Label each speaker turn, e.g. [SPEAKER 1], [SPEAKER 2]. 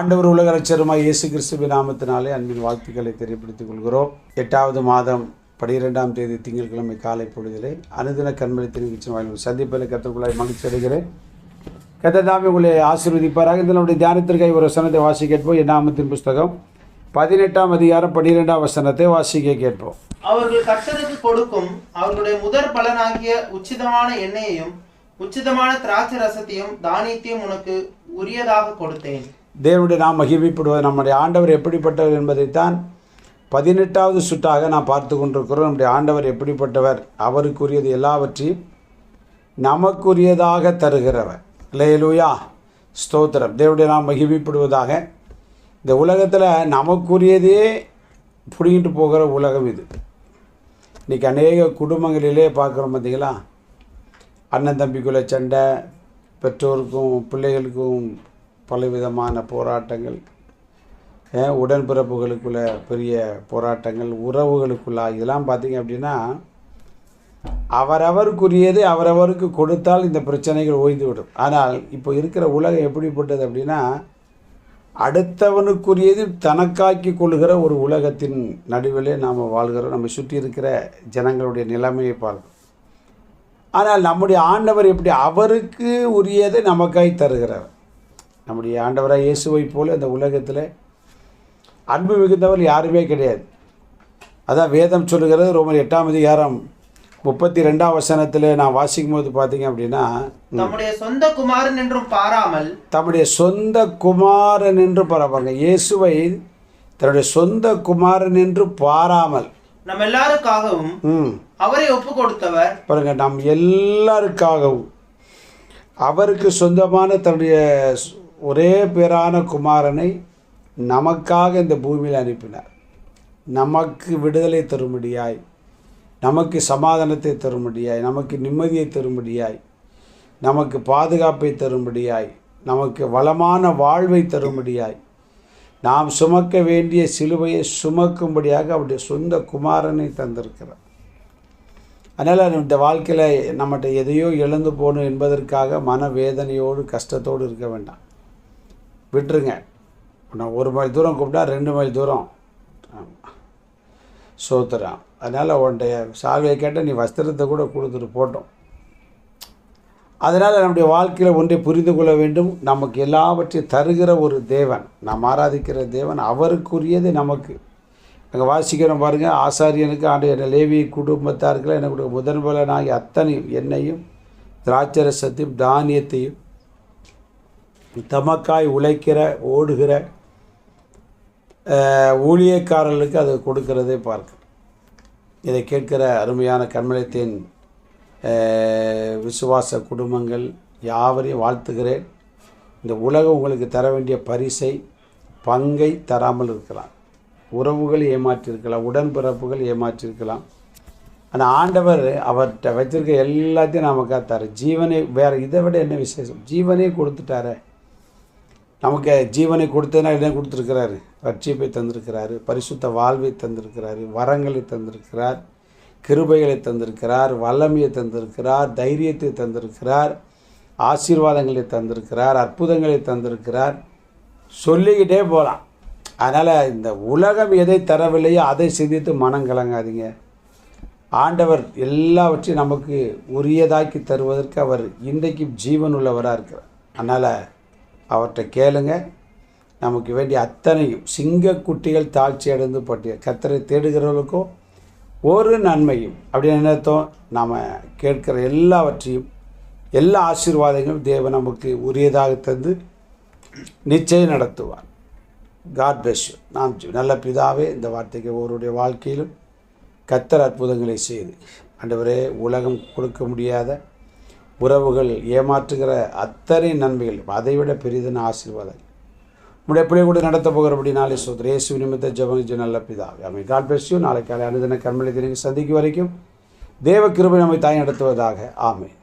[SPEAKER 1] ஆண்டவர் உலக இரட்சகருமாய் இயேசு கிறிஸ்துவின் நாமத்தினாலே அன்பின் வாழ்த்துக்களை தெரியப்படுத்திக் கொள்கிறோம். 8வது மாதம் 12ஆம் தேதி திங்கட்கிழமை காலை பொழுதிலே அனுதின கண்மணி திருவிழா சந்திப்பில் கற்றுக்குள்ளாய் மகிழ்ச்சி அடைகிறேன். கர்த்தர் தாமே உங்களை ஆசீர்வதிப்பாராக. இதனுடைய தியானத்திற்காக ஒரு வசனத்தை வாசி கேட்போம். என்னாமத்தின் புஸ்தகம் 18ஆம் அதிகாரம் 12ஆம் வசனத்தை வாசிக்க கேட்போம்.
[SPEAKER 2] அவர்கள் கர்த்தருக்கு கொடுக்கும் அவர்களுடைய முதற் பலனாகிய உச்சிதமான எண்ணெயையும் உச்சிதமான திராட்சை ரசத்தையும் தானியத்தையும் உனக்கு உரியதாக கொடுத்தேன்.
[SPEAKER 1] தேவனுடைய நாம் மகிமைப்படுவது நம்முடைய ஆண்டவர் எப்படிப்பட்டவர் என்பதைத்தான் 18வது சுற்றாக நாம் பார்த்து கொண்டிருக்கிறோம். நம்முடைய ஆண்டவர் எப்படிப்பட்டவர், அவருக்குரியது எல்லாவற்றையும் நமக்குரியதாக தருகிறவர். அல்லேலூயா, ஸ்தோத்திரம். தேவனுடைய நாம் மகிமைப்படுவதாக. இந்த உலகத்தில் நமக்குரியதே பிடிங்கிட்டு போகிற உலகம் இது. இன்றைக்கி அநேக குடும்பங்களிலே பார்க்குறோம் பார்த்தீங்களா, அண்ணன் தம்பிக்குள்ளே சண்டை, பெற்றோருக்கும் பிள்ளைகளுக்கும் பலவிதமான போராட்டங்கள், உடன்பிறப்புகளுக்குள்ள பெரிய போராட்டங்கள், உறவுகளுக்குள்ளா இதெல்லாம் பார்த்திங்க அப்படின்னா அவரவருக்குரியது அவரவருக்கு கொடுத்தால் இந்த பிரச்சனைகள் ஓய்ந்துவிடும். ஆனால் இப்போ இருக்கிற உலகம் எப்படிப்பட்டது அப்படின்னா, அடுத்தவனுக்குரியது தனக்காக்கி கொள்கிற ஒரு உலகத்தின் நடுவிலே நாம் வாழ்கிறோம். நம்ம சுற்றி இருக்கிற ஜனங்களுடைய நிலைமையை பார்க்கிறோம். ஆனால் நம்முடைய ஆண்டவர் எப்படி அவருக்கு உரியதை நமக்காய் தருகிறவர். நம்முடைய ஆண்டவராக இயேசுவை போல இந்த உலகத்தில் அன்பு மிகுந்தவர் யாருமே கிடையாது. அதான் வேதம் சொல்லுகிறது. ரோமர் 8ஆம் அதிகாரம் 32ஆம் வசனத்தில் நான் வாசிக்கும் போது பார்த்தீங்க அப்படின்னா,
[SPEAKER 2] தம்முடைய சொந்த குமாரன் என்றும் பாராமல்,
[SPEAKER 1] தம்முடைய சொந்த குமாரன் என்று பாராங்க. இயேசுவை தன்னுடைய சொந்த குமாரன் என்று பாராமல்
[SPEAKER 2] நம்ம எல்லாருக்காகவும் அவரை ஒப்பு கொடுத்தவர்.
[SPEAKER 1] பாருங்க, நம் எல்லாருக்காகவும் அவருக்கு சொந்தமான தன்னுடைய ஒரே பேரான குமாரனை நமக்காக இந்த பூமியில் அனுப்பினார். நமக்கு விடுதலை தரும்படியாய், நமக்கு சமாதானத்தை தரும்படியாய், நமக்கு நிம்மதியை தரும்படியாய், நமக்கு பாதுகாப்பை தரும்படியாய், நமக்கு வளமான வாழ்வை தரும்படியாய், நாம் சுமக்க வேண்டிய சிலுவையை சுமக்கும்படியாக அவருடைய சொந்த குமாரனை தந்திருக்கிறார். அதனால் இந்த வாழ்க்கையில் நம்மகிட்ட எதையோ இழந்து போகணும் என்பதற்காக மனவேதனையோடு கஷ்டத்தோடு இருக்க வேண்டாம். விட்டுருங்க. நான் 1 மைல் தூரம் கூப்பிட்டா 2 மைல் தூரம் சோத்துறான். அதனால் உன்டைய சால்வையை கேட்டால் நீ வஸ்திரத்தை கூட கொடுத்துட்டு போட்டோம். அதனால் நம்முடைய வாழ்க்கையில் ஒன்றை புரிந்து கொள்ள வேண்டும். நமக்கு எல்லாவற்றையும் தருகிற ஒரு தேவன், நாம் ஆராதிக்கிற தேவன், அவருக்குரியது நமக்கு. அங்கே வாசிக்கிறோம் பாருங்கள், ஆசாரியனுக்கு ஆண்டு லேவி குடும்பத்தார்கள் எனக்கு முதன் பலனாகி அத்தனையும் எண்ணெயும் திராட்சரசத்தையும் தானியத்தையும் தமக்காய் உழைக்கிற ஓடுகிற ஊழியக்காரர்களுக்கு அது கொடுக்கிறதே பார்க்க. இதை கேட்கிற அருமையான கண்மலைத்தின் விசுவாச குடும்பங்கள் யாவரையும் வாழ்த்துகிறேன். இந்த உலகம் உங்களுக்கு தர வேண்டிய பரிசை பங்கை தராமல் இருக்கலாம். உறவுகள் ஏமாற்றிருக்கலாம், உடன்பிறப்புகள் ஏமாற்றிருக்கலாம். ஆனால் ஆண்டவர் அவர்கிட்ட வச்சிருக்க எல்லாத்தையும் நமக்காக தர ஜீவனை, வேறு இதை விட என்ன விசேஷம், ஜீவனே கொடுத்துட்டார. நமக்கு ஜீவனை கொடுத்ததுனா என்ன கொடுத்துருக்கிறாரு? ரட்சிப்பை தந்திருக்கிறாரு, பரிசுத்த வாழ்வை தந்திருக்கிறாரு, வரங்களை தந்திருக்கிறார், கிருபைகளை தந்திருக்கிறார், வல்லமையை தந்திருக்கிறார், தைரியத்தை தந்திருக்கிறார், ஆசீர்வாதங்களை தந்திருக்கிறார், அற்புதங்களை தந்திருக்கிறார், சொல்லிக்கிட்டே போகலாம். அதனால் இந்த உலகம் எதை தரவில்லையோ அதை சிந்தித்து மனம் கலங்காதீங்க. ஆண்டவர் எல்லாவற்றையும் நமக்கு உரியதாக்கி தருவதற்கு அவர் இன்றைக்கு ஜீவன் உள்ளவராக இருக்கிறார். அதனால் அவர்கிட்ட கேளுங்க. நமக்கு வேண்டிய அத்தனையும் சிங்கக்குட்டிகள் தாழ்ச்சி அடைந்து பட்டிய கர்த்தரை தேடுகிறவர்களுக்கோ ஒரு நன்மையும் அப்படின்னு நினைத்தோம். நாம் கேட்கிற எல்லாவற்றையும் எல்லா ஆசீர்வாதங்களும் தேவன் நமக்கு உரியதாக தந்து நிச்சயம் நடத்துவார். God bless you. நாம் நல்ல பிதாவே, இந்த வார்த்தைக்கு ஒருவருடைய வாழ்க்கையிலும் கர்த்தர் அற்புதங்களை செய்து ஆண்டவரே, உலகம் கொடுக்க முடியாத உறவுகள் ஏமாற்றுகிற அத்தனை நன்மைகள் அதைவிட பெரிதான ஆசீர்வாதம் நம்முடைய பிள்ளை கூட நடத்த போகிறபடி நாளை சோதர இயேசு நிமித்த ஜெபம் நல்ல பிதாவே. ஆமென். God bless you. நாளை காலை அனுதின கண்மலை தினக்கு சந்திக்கும் வரைக்கும் தேவ கிருபை நம்மை தாய் நடத்துவதாக. ஆமென்.